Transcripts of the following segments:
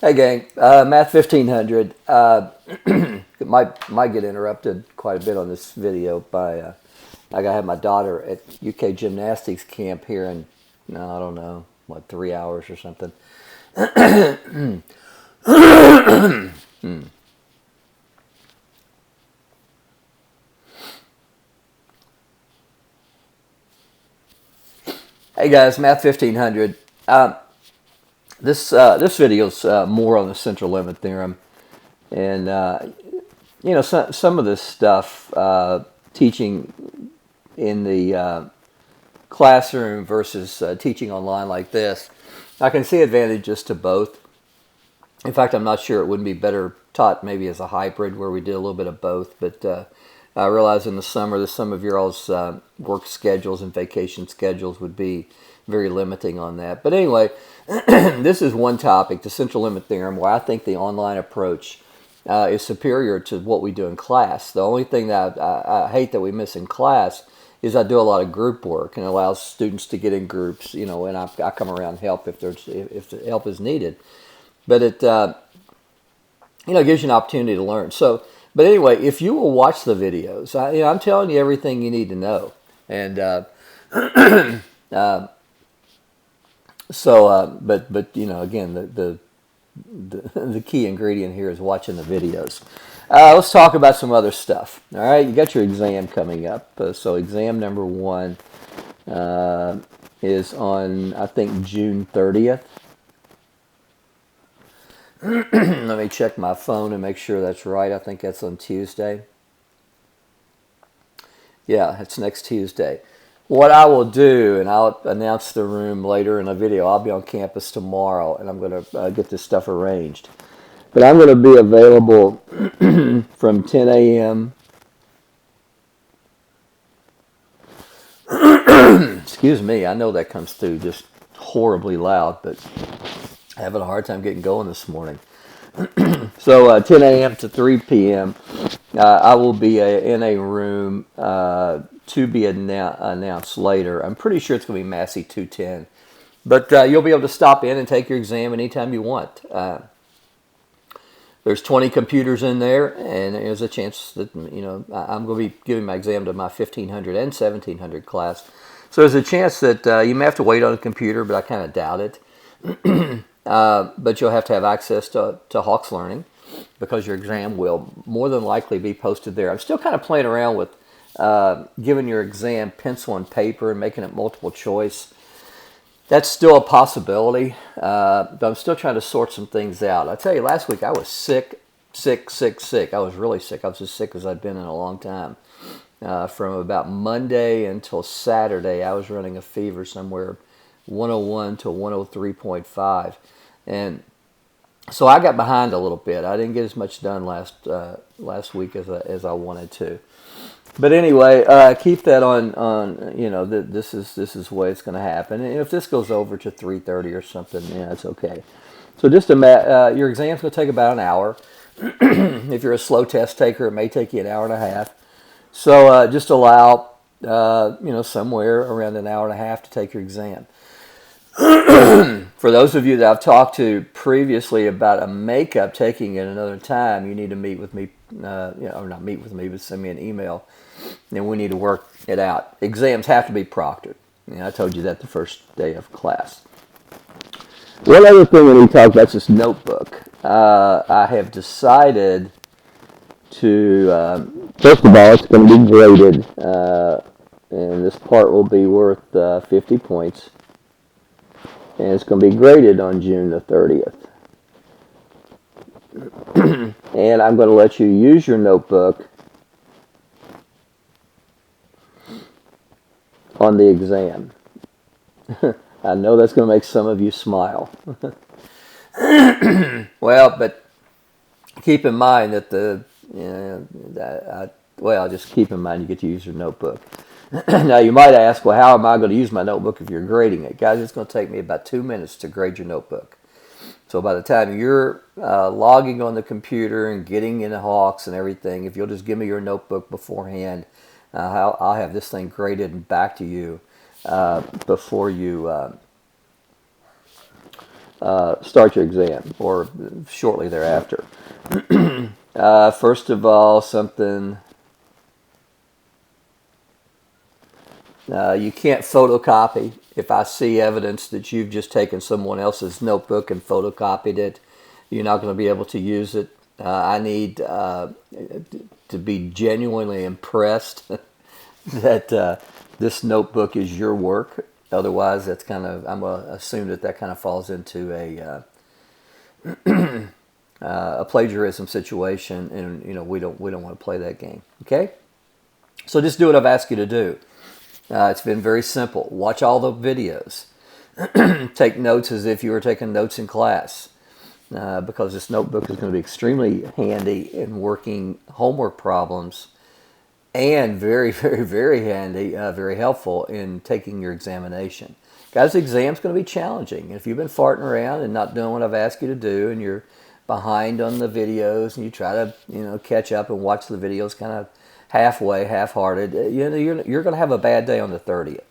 Hey gang, Math 1500. Might get interrupted quite a bit on this video by I gotta have my daughter at UK gymnastics camp here in no, I don't know, what, 3 hours or something. Hey guys, Math 1500. This video's more on the central limit theorem, and some of this stuff teaching in the classroom versus teaching online like this, I can see advantages to both. In fact, I'm not sure it wouldn't be better taught maybe as a hybrid where we did a little bit of both, but I realize in the summer that some of your all's work schedules and vacation schedules would be very limiting on that. But anyway, this is one topic, the central limit theorem, where I think the online approach is superior to what we do in class. The only thing that I hate that we miss in class is I do a lot of group work, and it allows students to get in groups, and I come around and help if the help is needed. But it gives you an opportunity to learn. So, but anyway, if you will watch the videos, I'm telling you everything you need to know, and but again, the key ingredient here is watching the videos. Let's talk about some other stuff. All right, you got your exam coming up. So exam number 1 is on, I think, June 30th. Let me check my phone and make sure that's right. I think that's on Tuesday. Yeah, it's next Tuesday. What I will do, and I'll announce the room later in a video, I'll be on campus tomorrow, and I'm going to get this stuff arranged. But I'm going to be available from 10 a.m. Excuse me, I know that comes through just horribly loud, but having a hard time getting going this morning. So 10 a.m. to 3 p.m. I will be in a room to be announced later. I'm pretty sure it's going to be Massey 210. But you'll be able to stop in and take your exam anytime you want. There's 20 computers in there, and there's a chance that, I'm going to be giving my exam to my 1500 and 1700 class. So there's a chance that you may have to wait on a computer, but I kind of doubt it. But you'll have to have access to Hawks Learning, because your exam will more than likely be posted there. I'm still kind of playing around with giving your exam pencil and paper and making it multiple choice. That's still a possibility, but I'm still trying to sort some things out. I tell you, last week I was sick. I was really sick. I was as sick as I'd been in a long time. From about Monday until Saturday, I was running a fever somewhere 101 to 103.5. And so I got behind a little bit. I didn't get as much done last week as I wanted to. But anyway, keep that on. This is the way it's going to happen. And if this goes over to 3:30 or something, it's okay. So just your exam's going to take about an hour. If you're a slow test taker, it may take you an hour and a half. So just allow somewhere around an hour and a half to take your exam. For those of you that I've talked to previously about a makeup taking it another time, you need to meet with me, or not meet with me, but send me an email, and we need to work it out. Exams have to be proctored. I told you that the first day of class. One other thing we need to talk about is this notebook. I have decided to, first of all, it's going to be graded, and this part will be worth 50 points. And it's going to be graded on June the 30th. And I'm going to let you use your notebook on the exam. I know that's going to make some of you smile. Well, but keep in mind that just keep in mind you get to use your notebook. Now, you might ask, well, how am I going to use my notebook if you're grading it? Guys, it's going to take me about 2 minutes to grade your notebook. So by the time you're logging on the computer and getting into Hawks and everything, if you'll just give me your notebook beforehand, I'll have this thing graded and back to you before you start your exam or shortly thereafter. First of all, something you can't photocopy. If I see evidence that you've just taken someone else's notebook and photocopied it, you're not going to be able to use it. I need to be genuinely impressed that this notebook is your work. Otherwise, that's kind of, I'm going to assume that kind of falls into a plagiarism situation, and we don't want to play that game. Okay, so just do what I've asked you to do. It's been very simple. Watch all the videos. Take notes as if you were taking notes in class, because this notebook is going to be extremely handy in working homework problems, and very, very, very handy, very helpful in taking your examination. Guys, the exam's going to be challenging. If you've been farting around and not doing what I've asked you to do, and you're behind on the videos, and you try to catch up and watch the videos kind of halfway, half-hearted, you're going to have a bad day on the 30th.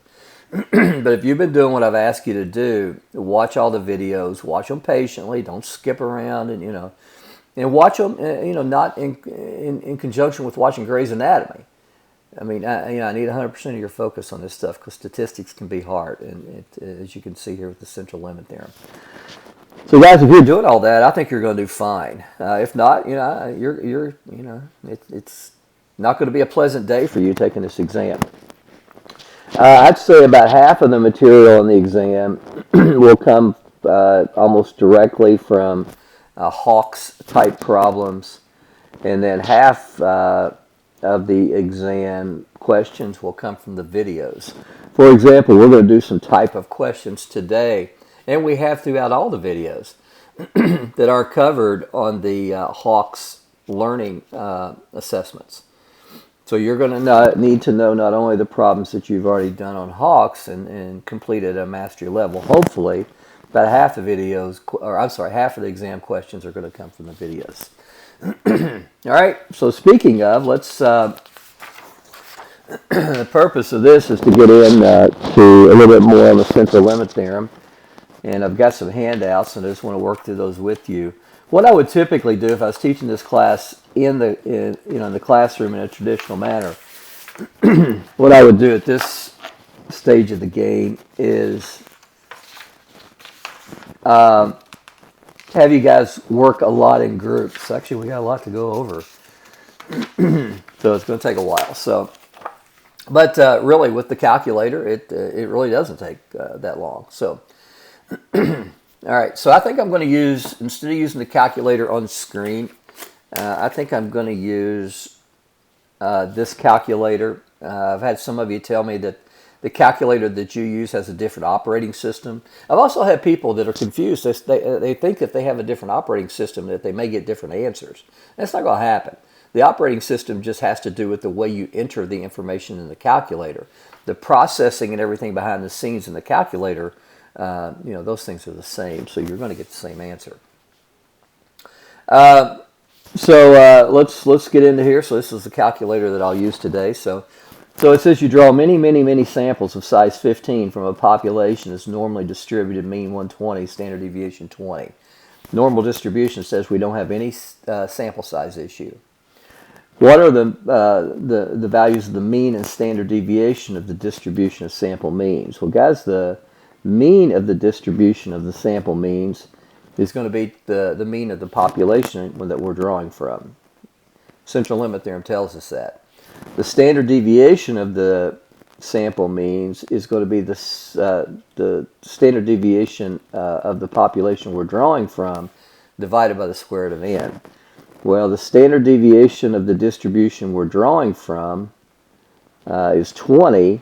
But if you've been doing what I've asked you to do, watch all the videos, watch them patiently, don't skip around, and watch them, not in conjunction with watching Grey's Anatomy. I mean, I need 100% of your focus on this stuff, because statistics can be hard, and as you can see here with the central limit theorem. So, guys, if you're doing all that, I think you're going to do fine. If not, it's not going to be a pleasant day for you taking this exam. I'd say about half of the material in the exam will come almost directly from Hawks type problems, and then half of the exam questions will come from the videos. For example, we're going to do some type of questions today, and we have throughout all the videos that are covered on the Hawks learning assessments. So you're going to need to know not only the problems that you've already done on Hawks and completed a mastery level, hopefully, about half the videos, half of the exam questions are going to come from the videos. All right, so speaking of, let's, the purpose of this is to get into a little bit more on the central limit theorem. And I've got some handouts, and I just want to work through those with you. What I would typically do if I was teaching this class in the classroom in a traditional manner, what I would do at this stage of the game is have you guys work a lot in groups. Actually, we got a lot to go over, so it's going to take a while. So, but really, with the calculator, it really doesn't take that long. So. All right, so I think I'm going to use, instead of using the calculator on screen, I think I'm going to use this calculator. I've had some of you tell me that the calculator that you use has a different operating system. I've also had people that are confused. They think that they have a different operating system, that they may get different answers. That's not going to happen. The operating system just has to do with the way you enter the information in the calculator. The processing and everything behind the scenes in the calculator, those things are the same, so you're going to get the same answer. So let's get into here. So this is the calculator that I'll use today. So it says you draw many samples of size 15 from a population that's normally distributed, mean 120, standard deviation 20. Normal distribution says we don't have any sample size issue. What are the values of the mean and standard deviation of the distribution of sample means? Well, guys, the mean of the distribution of the sample means is going to be the mean of the population that we're drawing from. Central limit theorem tells us that. The standard deviation of the sample means is going to be the standard deviation of the population we're drawing from divided by the square root of n. Well, the standard deviation of the distribution we're drawing from is 20,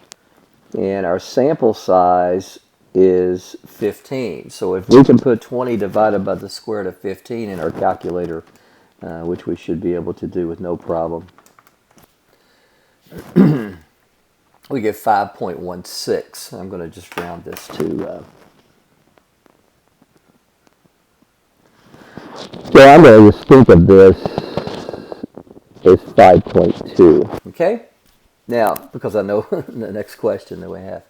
and our sample size is 15. So if we can put 20 divided by the square root of 15 in our calculator, which we should be able to do with no problem, we get 5.16. I'm going to just round this to... So I'm going to just think of this as 5.2. Okay? Now, because I know the next question that we have.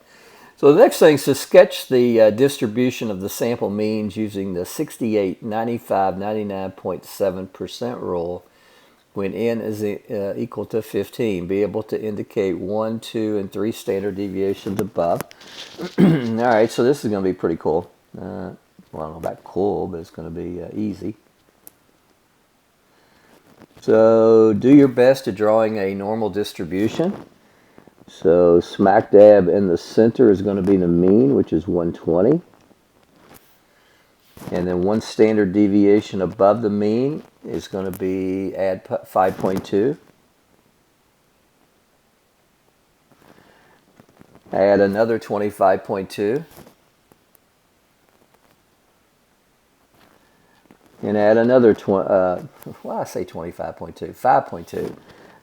So the next thing is to sketch the distribution of the sample means using the 68, 95, 99.7% rule when n is equal to 15. Be able to indicate 1, 2, and 3 standard deviations above. All right, so this is going to be pretty cool. Well, I don't know about cool, but it's going to be easy. So do your best to drawing a normal distribution. So smack dab in the center is going to be the mean, which is 120. And then one standard deviation above the mean is going to be add 5.2. Add another 25.2. And add another, I say 25.2, 5.2.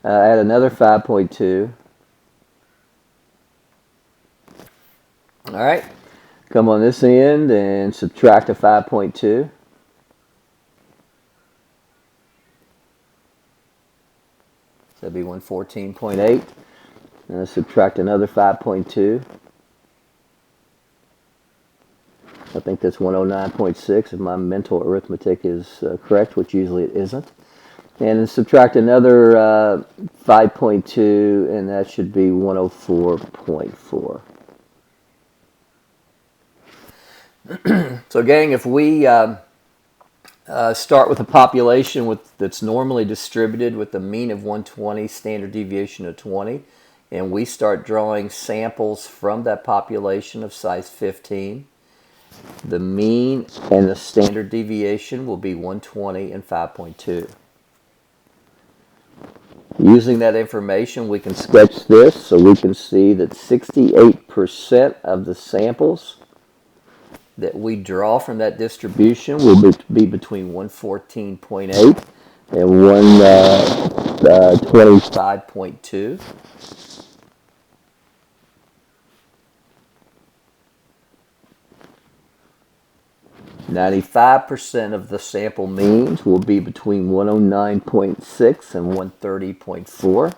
Add another 5.2. All right, come on this end and subtract a 5.2. So that'd be 114.8. And subtract another 5.2. I think that's 109.6 if my mental arithmetic is correct, which usually it isn't. And then subtract another 5.2, and that should be 104.4. So gang, if we start with a population that's normally distributed with a mean of 120, standard deviation of 20, and we start drawing samples from that population of size 15, the mean and the standard deviation will be 120 and 5.2. Using that information, we can sketch this so we can see that 68% of the samples that we draw from that distribution will be between 114.8 and 125.2. "95% of the sample means will be between 109.6 and 130.4.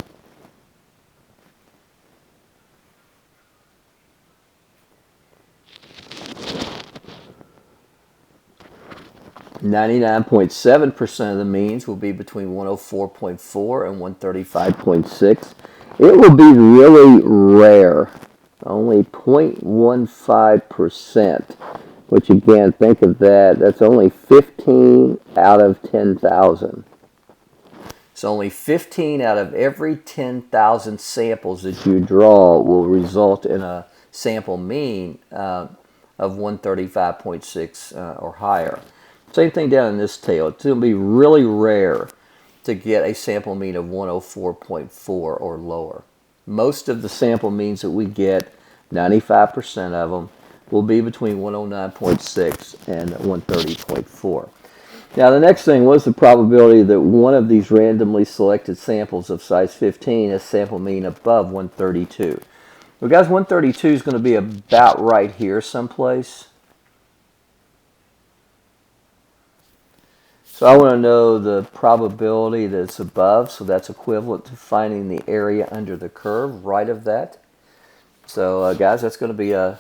99.7% of the means will be between 104.4 and 135.6. It will be really rare, only 0.15%, which again, think of that, that's only 15 out of 10,000. So only 15 out of every 10,000 samples that you draw will result in a sample mean of 135.6 or higher. Same thing down in this tail. It's going to be really rare to get a sample mean of 104.4 or lower. Most of the sample means that we get, 95% of them, will be between 109.6 and 130.4. Now the next thing, what is the probability that one of these randomly selected samples of size 15 has sample mean above 132? Well guys, 132 is going to be about right here someplace. So I want to know the probability that it's above, so that's equivalent to finding the area under the curve right of that. So guys, that's going to be an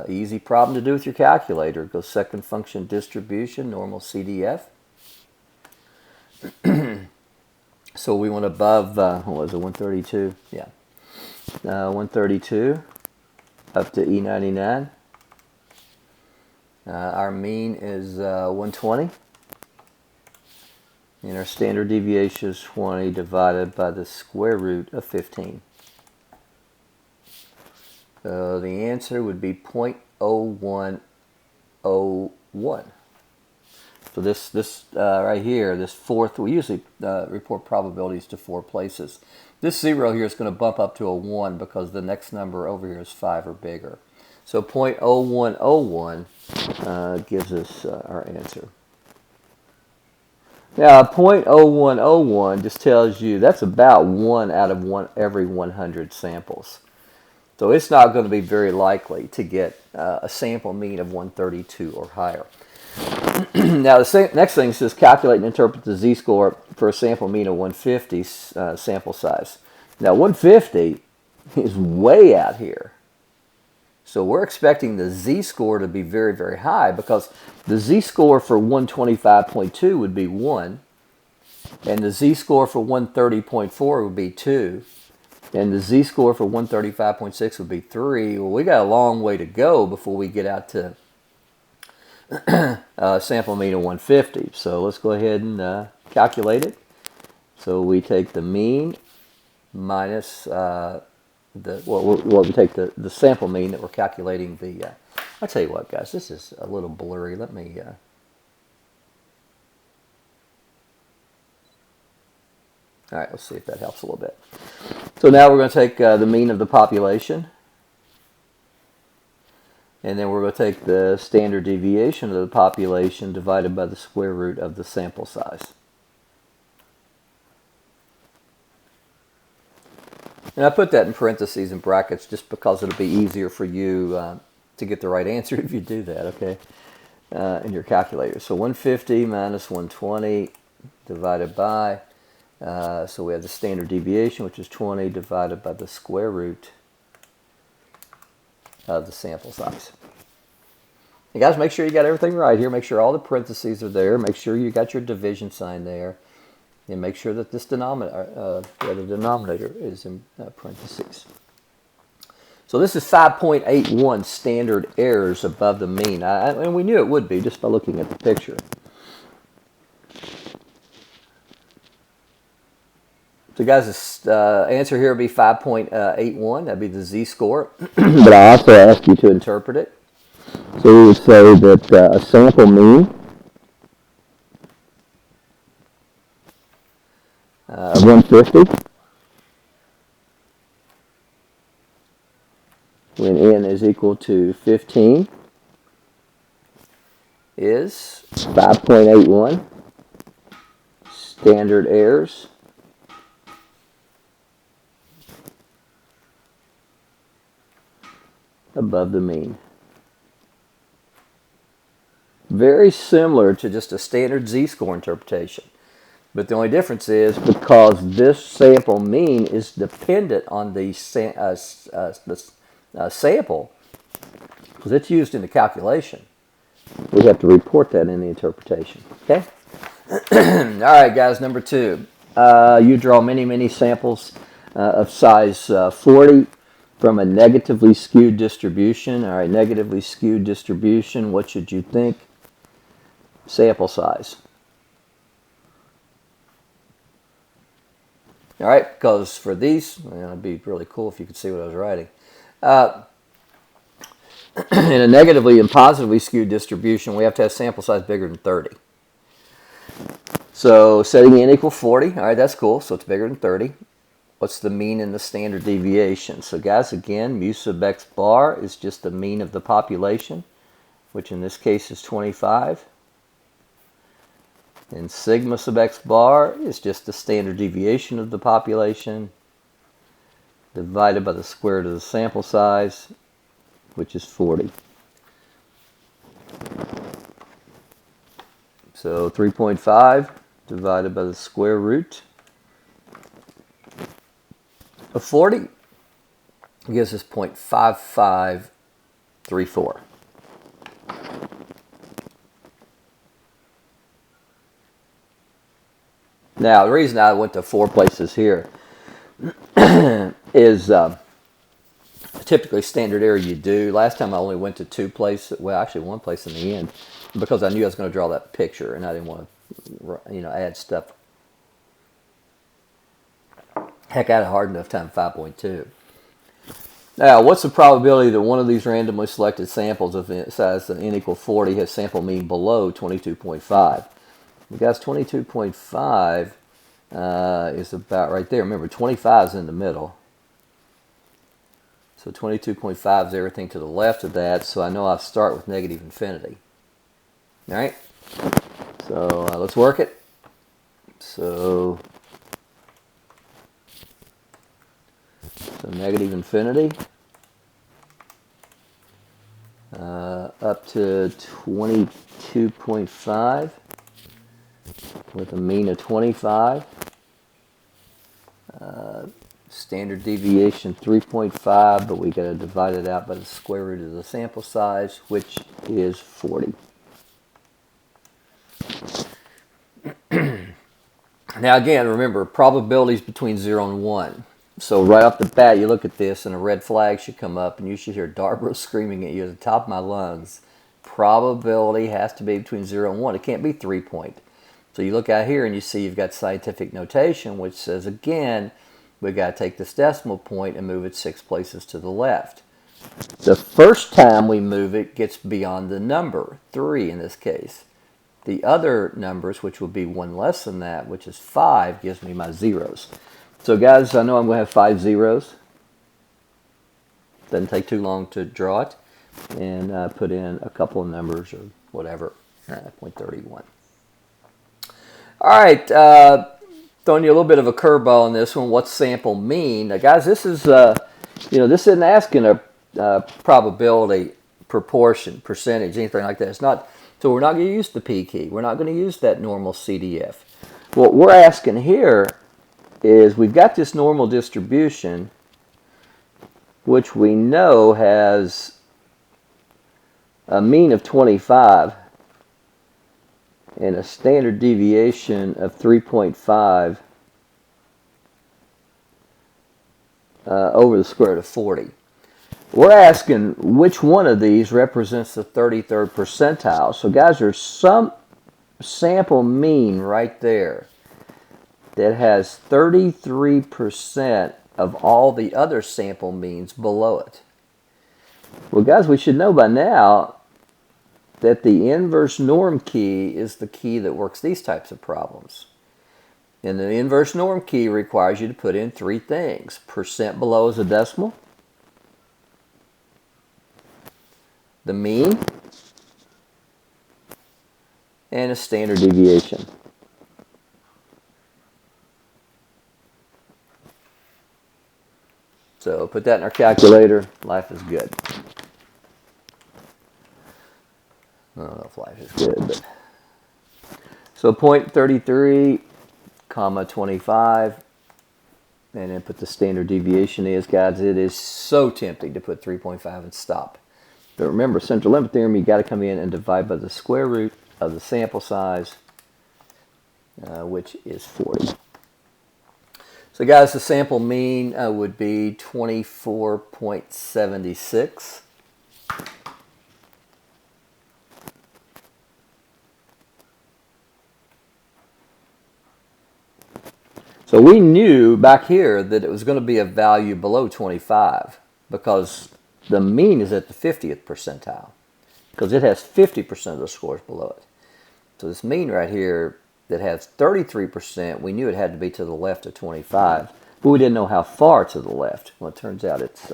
easy problem to do with your calculator. Go second function distribution, normal CDF. So we want above, what was it, 132? Yeah. 132 up to E99. Our mean is 120. And our standard deviation is 20 divided by the square root of 15. So the answer would be 0.0101. So this right here, this fourth, we usually report probabilities to 4 places. This 0 here is going to bump up to a 1 because the next number over here is 5 or bigger. So 0.0101 gives us our answer. Now, 0.0101 just tells you that's about 1 out of every 100 samples. So it's not going to be very likely to get a sample mean of 132 or higher. Now, the next thing says calculate and interpret the z-score for a sample mean of 150 sample size. Now, 150 is way out here. So we're expecting the z-score to be very, very high because the z-score for 125.2 would be 1, and the z-score for 130.4 would be 2, and the z-score for 135.6 would be 3. Well, we got a long way to go before we get out to sample mean of 150. So let's go ahead and calculate it. So we take the mean minus we take the sample mean that we're calculating the. I'll tell you what, guys, this is a little blurry. Let me. All right, let's see if that helps a little bit. So now we're going to take the mean of the population, and then we're going to take the standard deviation of the population divided by the square root of the sample size. And I put that in parentheses and brackets just because it'll be easier for you to get the right answer if you do that, okay, in your calculator. So 150 minus 120 divided by, so we have the standard deviation, which is 20, divided by the square root of the sample size. You guys, make sure you got everything right here. Make sure all the parentheses are there. Make sure you got your division sign there. And make sure that this denominator, the denominator is in parentheses. So this is 5.81 standard errors above the mean. And we knew it would be just by looking at the picture. So guys, the answer here would be 5.81. That'd be the z-score. But I also asked you to interpret it. So we would say that a sample mean of 150 when n is equal to 15 is 5.81 standard errors above the mean. Very similar to just a standard z-score interpretation. But the only difference is because this sample mean is dependent on the sample, because it's used in the calculation, we have to report that in the interpretation. Okay? All right, guys, number 2. You draw many, many samples of size 40 from a negatively skewed distribution. All right, negatively skewed distribution, what should you think? Sample size. All right, because for these, it'd be really cool if you could see what I was writing. In a negatively and positively skewed distribution, we have to have sample size bigger than 30. So setting n equal 40, all right, that's cool. So it's bigger than 30. What's the mean and the standard deviation? So guys, again, mu sub x bar is just the mean of the population, which in this case is 25. And sigma sub x bar is just the standard deviation of the population divided by the square root of the sample size, which is 40. So 3.5 divided by the square root of 40 gives us 0.5534. Now, the reason I went to 4 places here is typically standard error you do. Last time I only went to 2 places, well, actually 1 place in the end, because I knew I was going to draw that picture and I didn't want to, add stuff. Heck, I had a hard enough time 5.2. Now, what's the probability that one of these randomly selected samples of size n equal 40 has sample mean below 22.5? Guys, 22.5 is about right there. Remember, 25 is in the middle. So 22.5 is everything to the left of that. So I know I start with negative infinity. All right? So let's work it. So negative infinity up to 22.5. With a mean of 25. Standard deviation 3.5, but we got to divide it out by the square root of the sample size, which is 40. Now again, remember, probabilities between 0 and 1. So right off the bat, you look at this and a red flag should come up and you should hear Darbro screaming at you at the top of my lungs. Probability has to be between 0 and 1. It can't be 3 point. So you look out here and you see you've got scientific notation, which says, again, we've got to take this decimal point and move it 6 places to the left. The first time we move it gets beyond the number, 3 in this case. The other numbers, which would be 1 less than that, which is 5, gives me my zeros. So guys, I know I'm going to have 5 zeros. Doesn't take too long to draw it. And put in a couple of numbers or whatever, 0.31. All right, throwing you a little bit of a curveball on this one. What's sample mean? Now, guys, this is, this isn't asking a probability, proportion, percentage, anything like that. It's not. So we're not going to use the P key. We're not going to use that normal CDF. What we're asking here is we've got this normal distribution, which we know has a mean of 25 and a standard deviation of 3.5 over the square root of 40. We're asking which one of these represents the 33rd percentile. So guys, there's some sample mean right there that has 33% of all the other sample means below it. Well guys, we should know by now that the inverse norm key is the key that works these types of problems. And the inverse norm key requires you to put in 3 things. Percent below is a decimal, the mean, and a standard deviation. So put that in our calculator. Life is good. I don't know if life is good, but so 0.33, comma 25, and then put the standard deviation is, guys. It is so tempting to put 3.5 and stop. But remember, central limit theorem, you got to come in and divide by the square root of the sample size, which is 40. So guys, the sample mean would be 24.76. So we knew back here that it was going to be a value below 25 because the mean is at the 50th percentile because it has 50% of the scores below it. So this mean right here that has 33%, we knew it had to be to the left of 25, but we didn't know how far to the left. Well, it turns out it's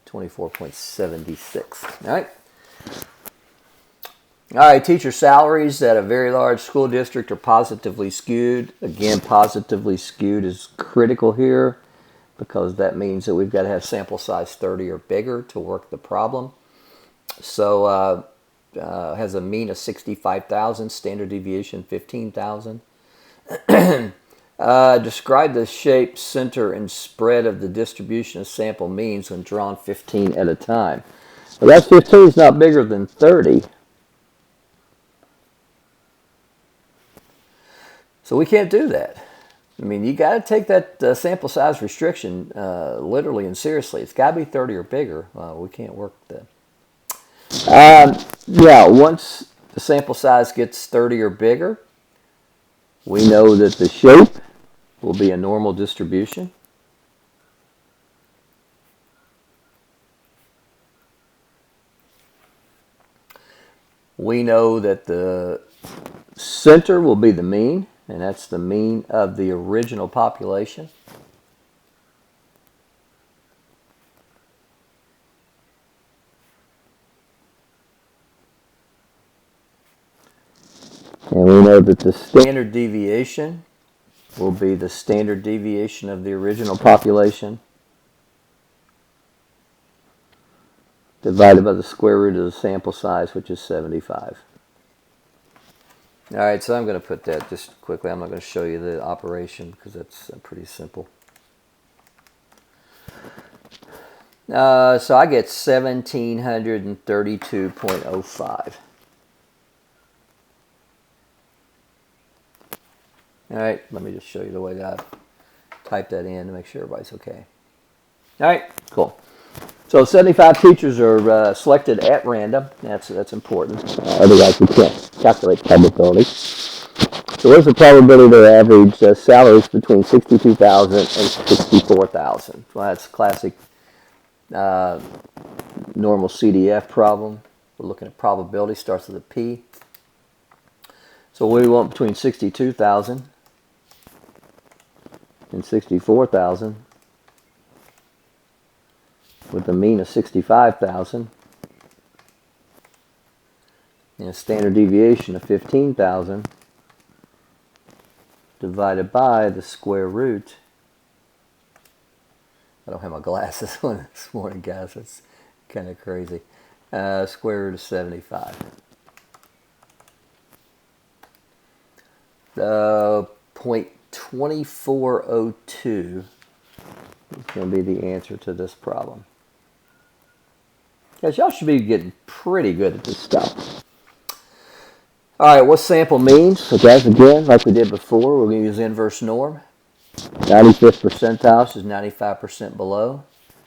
24.76. All right. All right, teacher salaries at a very large school district are positively skewed. Again, positively skewed is critical here because that means that we've got to have sample size 30 or bigger to work the problem. So has a mean of 65,000, standard deviation 15,000. Describe the shape, center, and spread of the distribution of sample means when drawn 15 at a time. Well, that 15 is not bigger than 30. So we can't do that. I mean, you got to take that sample size restriction literally and seriously. It's got to be 30 or bigger. We can't work that. Yeah, once the sample size gets 30 or bigger, we know that the shape will be a normal distribution. We know that the center will be the mean, and that's the mean of the original population. And we know that the standard deviation will be the standard deviation of the original population divided by the square root of the sample size, which is 75. All right, so I'm going to put that just quickly. I'm not going to show you the operation because that's pretty simple. So I get 1732.05. All right, let me just show you the way that I type that in to make sure everybody's okay. All right, cool. So 75 teachers are selected at random. That's important. Otherwise, we can't calculate probability. So what's the probability of their average salaries between 62,000 and 64,000? Well, that's classic normal CDF problem. We're looking at probability, starts with a P. So we want between 62,000 and 64,000 with a mean of 65,000 and a standard deviation of 15,000 divided by the square root. I don't have my glasses on this morning, guys. That's kind of crazy. Square root of 75. 0.2402 is going to be the answer to this problem. Guys, y'all should be getting pretty good at this stuff. All right, what's sample mean? So guys, again, like we did before, we're going to use inverse norm. 95th percentile is 95% below.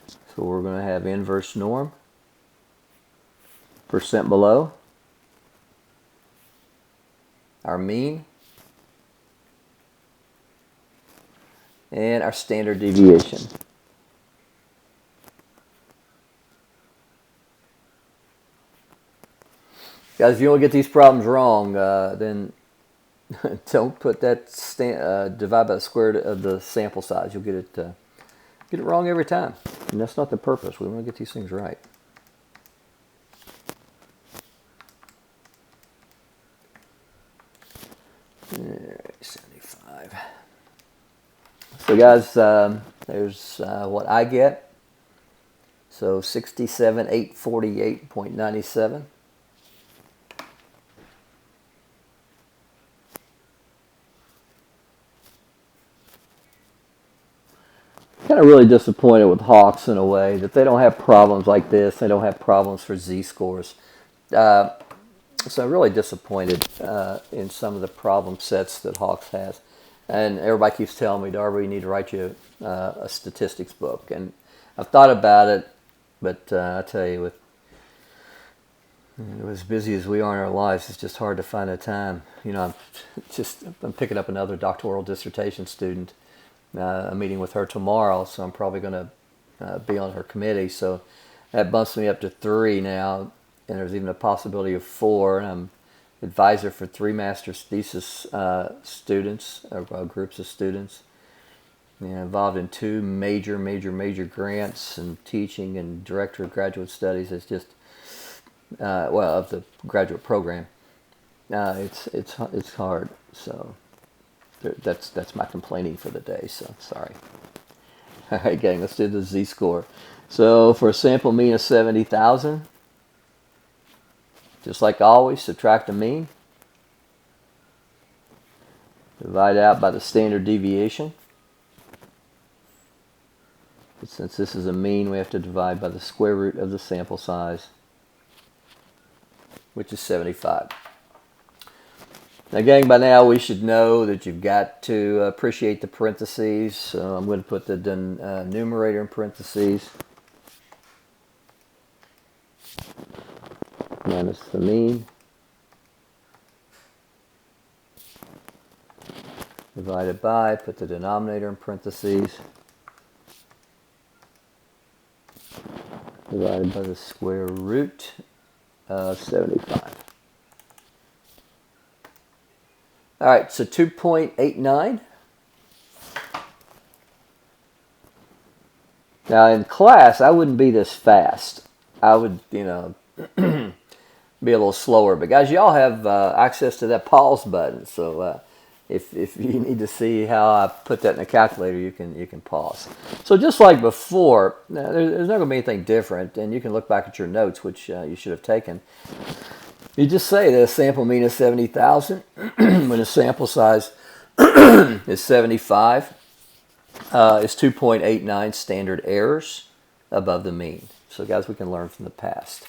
So we're going to have inverse norm. Percent below. Our mean. And our standard deviation. Guys, if you want to get these problems wrong, then don't put that divide by the square root of the sample size. You'll get it wrong every time, and that's not the purpose. We want to get these things right. All right, 75. So guys, there's what I get. So 67,848.97. Kind of really disappointed with Hawks in a way that they don't have problems like this. They don't have problems for Z-scores. So I'm really disappointed in some of the problem sets that Hawks has. And everybody keeps telling me, Darby, you need to write you a statistics book. And I've thought about it, but I tell you, with as busy as we are in our lives, it's just hard to find the time. You know, I'm picking up another doctoral dissertation student. I'm meeting with her tomorrow, so I'm probably going to be on her committee. So that bumps me up to 3 now, and there's even a possibility of 4. And I'm advisor for 3 master's thesis students, or groups of students. Involved in 2 major grants and teaching and director of graduate studies. It's just of the graduate program. It's hard. So that's my complaining for the day. So sorry. All right, gang. Let's do the Z-score. So for a sample mean of 70,000, just like always, subtract the mean. Divide out by the standard deviation. But since this is a mean, we have to divide by the square root of the sample size, which is 75. Now, gang, by now we should know that you've got to appreciate the parentheses. So I'm going to put the numerator in parentheses. Minus the mean. Divided by, put the denominator in parentheses. Divided by the square root of 75. All right, so 2.89. Now in class, I wouldn't be this fast. I would, be a little slower. But guys, y'all have access to that pause button. So if you need to see how I put that in the calculator, you can pause. So just like before, there's not going to be anything different. And you can look back at your notes, which you should have taken. You just say that a sample mean is 70,000 when the sample size is 75. It's 2.89 standard errors. above the mean. So guys, we can learn from the past.